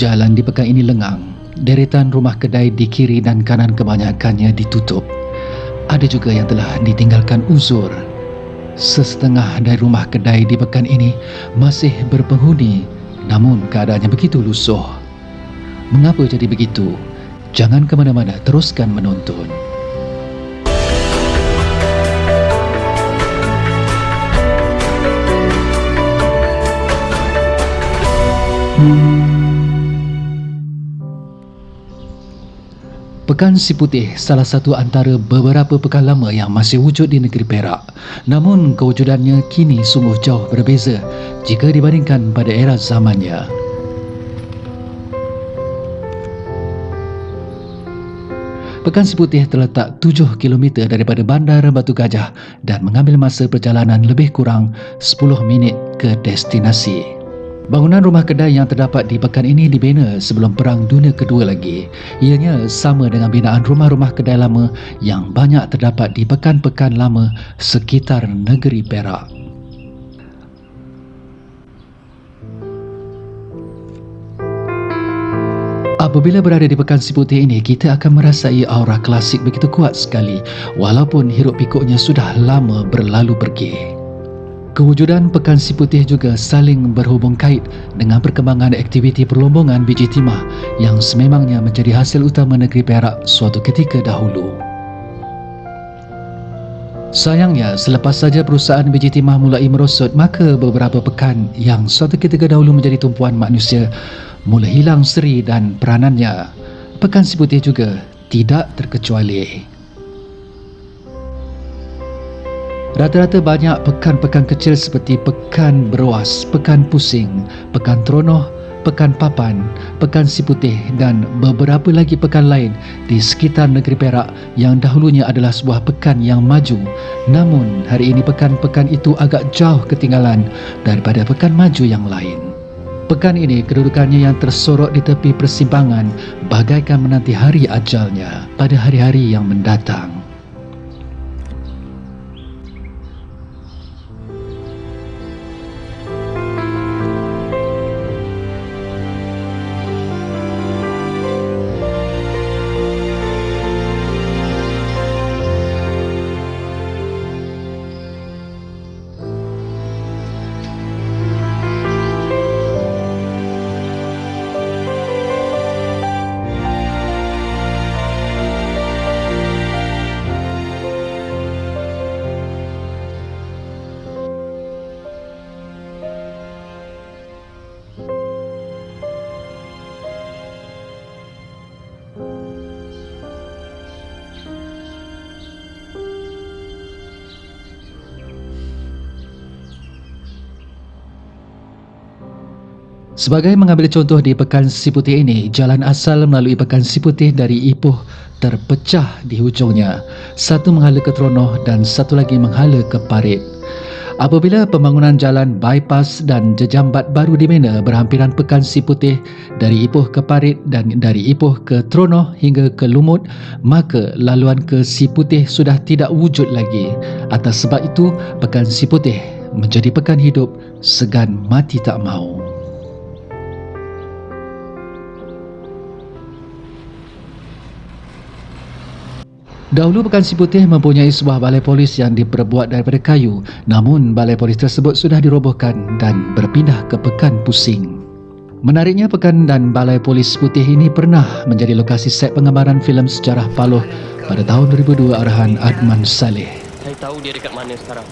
Jalan di pekan ini lengang. Deretan rumah kedai di kiri dan kanan kebanyakannya ditutup. Ada juga yang telah ditinggalkan uzur. Sesetengah dari rumah kedai di pekan ini masih berpenghuni, namun keadaannya begitu lusuh. Mengapa jadi begitu? Jangan ke mana-mana, teruskan menonton. Pekan Si Putih salah satu antara beberapa pekan lama yang masih wujud di negeri Perak. Namun kewujudannya kini sungguh jauh berbeza jika dibandingkan pada era zamannya. Pekan Si Putih terletak 7 km daripada Bandar Batu Gajah dan mengambil masa perjalanan lebih kurang 10 minit ke destinasi. Bangunan rumah kedai yang terdapat di pekan ini dibina sebelum Perang Dunia Kedua lagi. Ianya sama dengan binaan rumah-rumah kedai lama yang banyak terdapat di pekan-pekan lama sekitar negeri Perak. Apabila berada di Pekan Si Putih ini, kita akan merasai aura klasik begitu kuat sekali walaupun hiruk pikuknya sudah lama berlalu pergi. Kewujudan Pekan Si Putih juga saling berhubung kait dengan perkembangan aktiviti perlombongan biji timah yang sememangnya menjadi hasil utama negeri Perak suatu ketika dahulu. Sayangnya, selepas saja perusahaan biji timah mulai merosot, maka beberapa pekan yang suatu ketika dahulu menjadi tumpuan manusia mula hilang seri dan peranannya. Pekan Si Putih juga tidak terkecuali. Rata-rata banyak pekan-pekan kecil seperti Pekan Beruas, Pekan Pusing, Pekan Teronoh, Pekan Papan, Pekan Si Putih dan beberapa lagi pekan lain di sekitar negeri Perak yang dahulunya adalah sebuah pekan yang maju. Namun hari ini pekan-pekan itu agak jauh ketinggalan daripada pekan maju yang lain. Pekan ini kedudukannya yang tersorok di tepi persimpangan bagaikan menanti hari ajalnya pada hari-hari yang mendatang. Sebagai mengambil contoh di Pekan Si Putih ini, jalan asal melalui Pekan Si Putih dari Ipoh terpecah di hujungnya. Satu menghala ke Teronoh dan satu lagi menghala ke Parit. Apabila pembangunan jalan bypass dan jejambat baru dibina berhampiran Pekan Si Putih dari Ipoh ke Parit dan dari Ipoh ke Teronoh hingga ke Lumut, maka laluan ke Si Putih sudah tidak wujud lagi. Atas sebab itu, Pekan Si Putih menjadi pekan hidup segan mati tak mau. Dahulu Pekan Si Putih mempunyai sebuah balai polis yang diperbuat daripada kayu, namun balai polis tersebut sudah dirobohkan dan berpindah ke Pekan Pusing. Menariknya, Pekan dan Balai Polis Putih ini pernah menjadi lokasi set penggambaran filem sejarah Paloh pada tahun 2002 arahan Adman Saleh. Saya tahu dia dekat mana sekarang.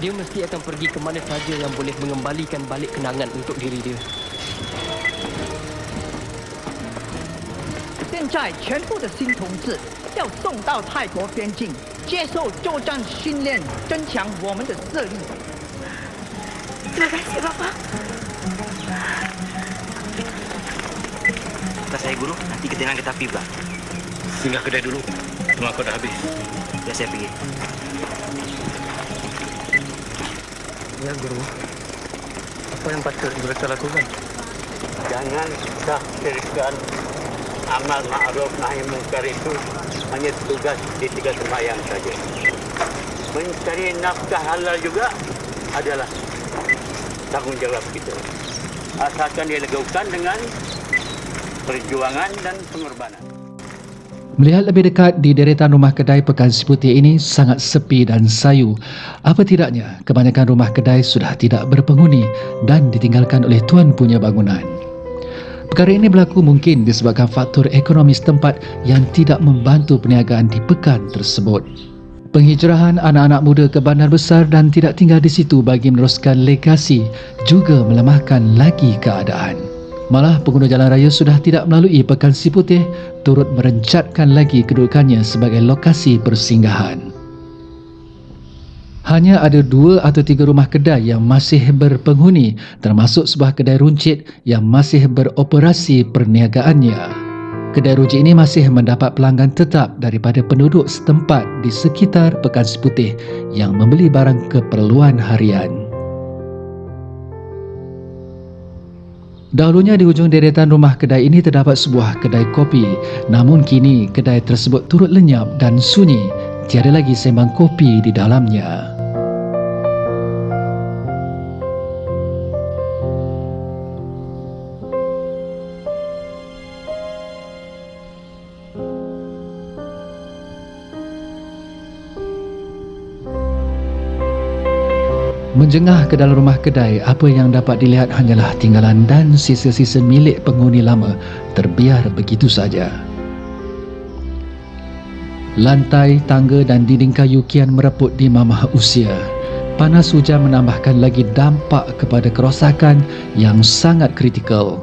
Dia mesti akan pergi ke mana saja yang boleh mengembalikan balik kenangan untuk diri dia. 现在全部的新同志要送到泰国边境接受作战训练，增强我们的实力。Terima kasih, Bapak. Kata saya guru, nanti ketinggalan kereta api pula. Singgah kedai dulu. Tengah kau dah habis. Ya saya pergi. Ya, Guru. Apa yang patut mereka lakukan? Jangan tafsirkan amal ma'ruf nahi munkar itu hanya tugas di 3 sembahyang saja. Mencari nafkah halal juga adalah tanggungjawab kita. Asalkan dia lakukan dengan perjuangan dan pengorbanan. Melihat lebih dekat di deretan rumah kedai Pekan Siputih ini sangat sepi dan sayu. Apa tidaknya, kebanyakan rumah kedai sudah tidak berpenghuni dan ditinggalkan oleh tuan punya bangunan. Perkara ini berlaku mungkin disebabkan faktor ekonomi setempat yang tidak membantu perniagaan di pekan tersebut. Penghijrahan anak-anak muda ke bandar besar dan tidak tinggal di situ bagi meneruskan legasi juga melemahkan lagi keadaan. Malah pengguna jalan raya sudah tidak melalui Pekan Siputih turut merencatkan lagi kedudukannya sebagai lokasi persinggahan. Hanya ada 2 atau 3 rumah kedai yang masih berpenghuni, termasuk sebuah kedai runcit yang masih beroperasi perniagaannya. Kedai runcit ini masih mendapat pelanggan tetap daripada penduduk setempat di sekitar Pekan Siputih yang membeli barang keperluan harian. Dahulunya di hujung deretan rumah kedai ini terdapat sebuah kedai kopi, namun kini kedai tersebut turut lenyap dan sunyi, tiada lagi sembang kopi di dalamnya. Menjengah ke dalam rumah kedai, apa yang dapat dilihat hanyalah tinggalan dan sisa-sisa milik penghuni lama terbiar begitu saja. Lantai, tangga dan dinding kayu kian mereput di mamah usia. Panas hujan menambahkan lagi dampak kepada kerosakan yang sangat kritikal.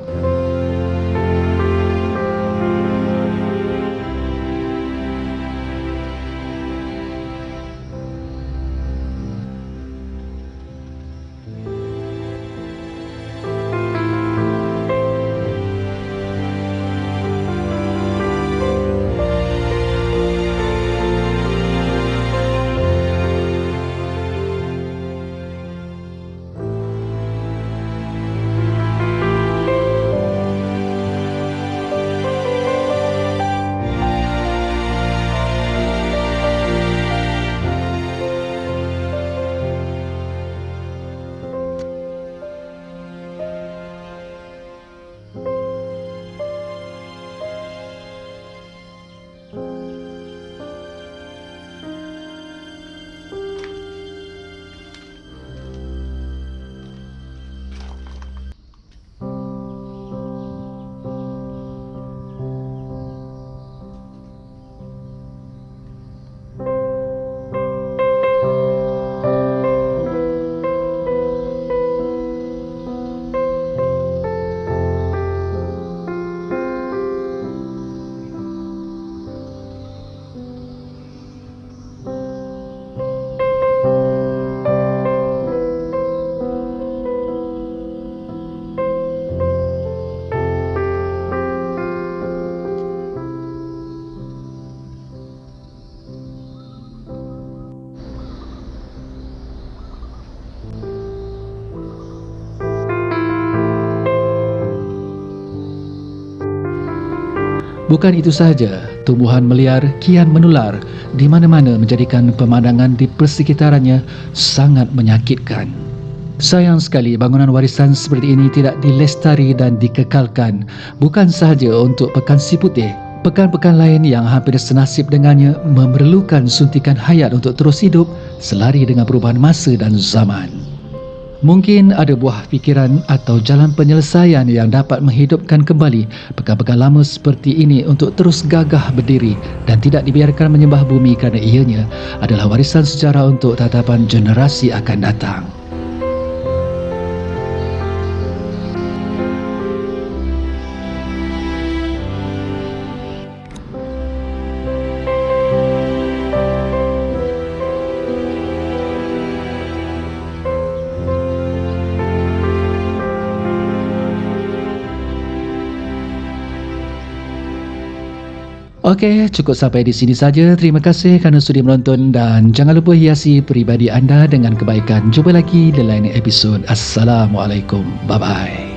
Bukan itu sahaja, tumbuhan meliar kian menular di mana-mana menjadikan pemandangan di persekitarannya sangat menyakitkan. Sayang sekali bangunan warisan seperti ini tidak dilestari dan dikekalkan, bukan sahaja untuk Pekan Siputih. Pekan-pekan lain yang hampir senasib dengannya memerlukan suntikan hayat untuk terus hidup selari dengan perubahan masa dan zaman. Mungkin ada buah fikiran atau jalan penyelesaian yang dapat menghidupkan kembali pekan-pekan lama seperti ini untuk terus gagah berdiri dan tidak dibiarkan menyembah bumi kerana ianya adalah warisan sejarah untuk tatapan generasi akan datang. Okey, cukup sampai di sini saja. Terima kasih kerana sudi menonton dan jangan lupa hiasi peribadi anda dengan kebaikan. Jumpa lagi di lain episod. Assalamualaikum. Bye-bye.